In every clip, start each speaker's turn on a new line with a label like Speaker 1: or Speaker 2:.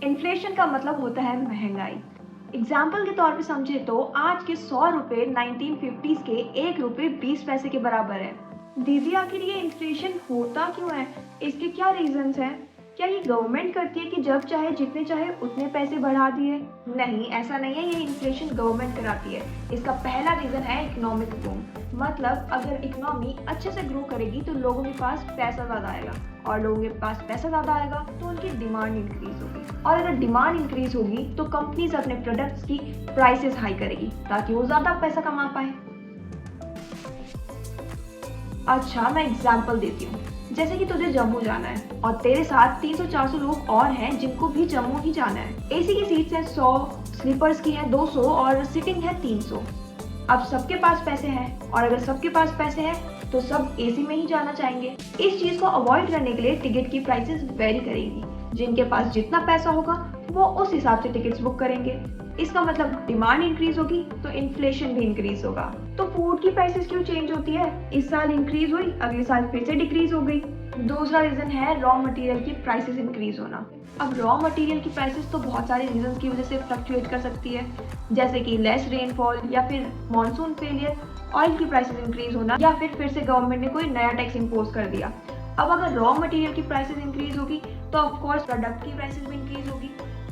Speaker 1: Inflation का मतलब होता है महंगाई। एग्जाम्पल के तौर पे समझे तो आज के 100 रुपए 1950s के 1 रुपए 20 पैसे के बराबर है। दीदी आखिर ये इन्फ्लेशन होता क्यों है? इसके क्या रीजंस हैं? क्या ये गवर्नमेंट करती है कि जब चाहे जितने चाहे उतने पैसे बढ़ा दिए? नहीं, ऐसा नहीं है, ये इन्फ्लेशन गवर्नमेंट कराती है। इसका पहला रीजन है इकोनॉमिक बूम। मतलब अगर इकोनॉमी अच्छे से ग्रो करेगी तो लोगों के पास पैसा ज्यादा आएगा, और लोगों के पास पैसा ज्यादा आएगा तो उनकी डिमांड इंक्रीज होगी, और अगर डिमांड इंक्रीज होगी तो कंपनीज अपने प्रोडक्ट्स की प्राइसेस हाई करेगी ताकि वो ज्यादा पैसा कमा पाए। अच्छा, मैं एग्जांपल देती हूँ। जैसे कि तुझे जम्मू जाना है और तेरे साथ 300-400 लोग और हैं जिनको भी जम्मू ही जाना है। एसी की सीट्स हैं 100, स्लीपर्स की हैं 200 और सिटिंग है 300। अब सबके पास पैसे हैं, और अगर सबके पास पैसे हैं तो सब एसी में ही जाना चाहेंगे। इस चीज को अवॉइड करने के लिए टिकट की प्राइसेस वेरी करेंगी। जिनके पास जितना पैसा होगा वो उस हिसाब से टिकट्स बुक करेंगे। इसका मतलब डिमांड इंक्रीज होगी तो इन्फ्लेशन भी इंक्रीज होगा। तो फूड की प्राइसेस क्यों चेंज होती है? इस साल इंक्रीज हुई, अगले साल फिर से डिक्रीज हो गई। दूसरा रीजन है रॉ मटेरियल की प्राइसेस इंक्रीज होना। अब रॉ मटेरियल की प्राइसेस तो बहुत सारे रीजंस की वजह से फ्लक्चुएट कर सकती है, जैसे कि लेस रेनफॉल या फिर मॉनसून फेलियर, ऑयल की प्राइसेस इंक्रीज होना, या फिर से गवर्नमेंट ने कोई नया टैक्स इम्पोज कर दिया। अब अगर रॉ मटेरियल की प्राइसेस इंक्रीज होगी तो ऑफ कोर्स प्रोडक्ट की प्राइसेस भी इंक्रीज होगी,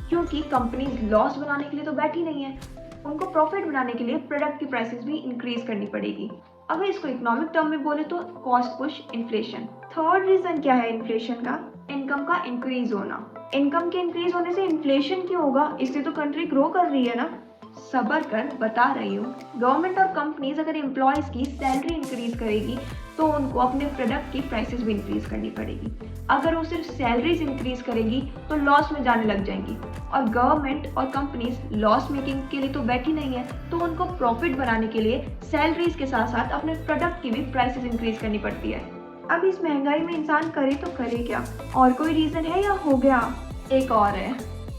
Speaker 1: क्योंकि कंपनीज लॉस बनाने के लिए तो बैठी नहीं है, उनको प्रॉफिट बनाने के लिए प्रोडक्ट की प्राइसेस भी इंक्रीज करनी पड़ेगी। अगर इसको इकोनॉमिक टर्म में बोले तो cost push inflation. Third reason क्या है इन्फ्लेशन का? इनकम का इंक्रीज होना। इनकम के इंक्रीज होने से इन्फ्लेशन क्यों होगा? इससे तो कंट्री ग्रो कर रही है ना। सबर कर, बता रही हूँ। गवर्नमेंट और कंपनीज अगर एम्प्लॉयज की सैलरी इंक्रीज करेगी तो उनको अपने प्रोडक्ट की प्राइसेस भी इंक्रीज करनी पड़ेगी। अगर वो सिर्फ सैलरीज इंक्रीज करेंगी तो लॉस में जाने लग जाएंगी, और गवर्नमेंट और कंपनीज लॉस मेकिंग के लिए तो बैठी नहीं है, तो उनको प्रॉफिट बनाने के लिए सैलरीज के साथ साथ अपने प्रोडक्ट की भी प्राइसेस इंक्रीज करनी पड़ती है। अब इस महंगाई में इंसान करे तो करे क्या? और कोई रीजन है या हो गया? एक और है,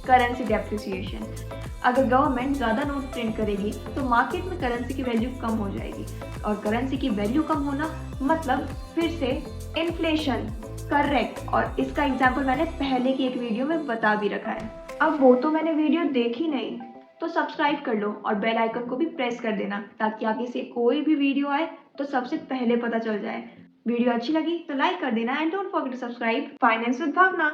Speaker 1: करेंसी डेप्रिसिएशन। अगर गवर्नमेंट ज़्यादा नोट प्रिंट करेगी तो मार्केट में करेंसी की वैल्यू कम हो जाएगी, और करेंसी की वैल्यू कम होना मतलब फिर से इन्फ्लेशन। करेक्ट, और इसका एग्जाम्पल मैंने पहले की एक वीडियो में बता भी रखा है। अब वो तो मैंने वीडियो देखी नहीं, तो सब्सक्राइब कर लो और बेल आइकन को भी प्रेस कर देना ताकि आगे से कोई भी वीडियो आए तो सबसे पहले पता चल जाए। वीडियो अच्छी लगी तो लाइक कर देना, and don't forget to subscribe finance with Bhavna.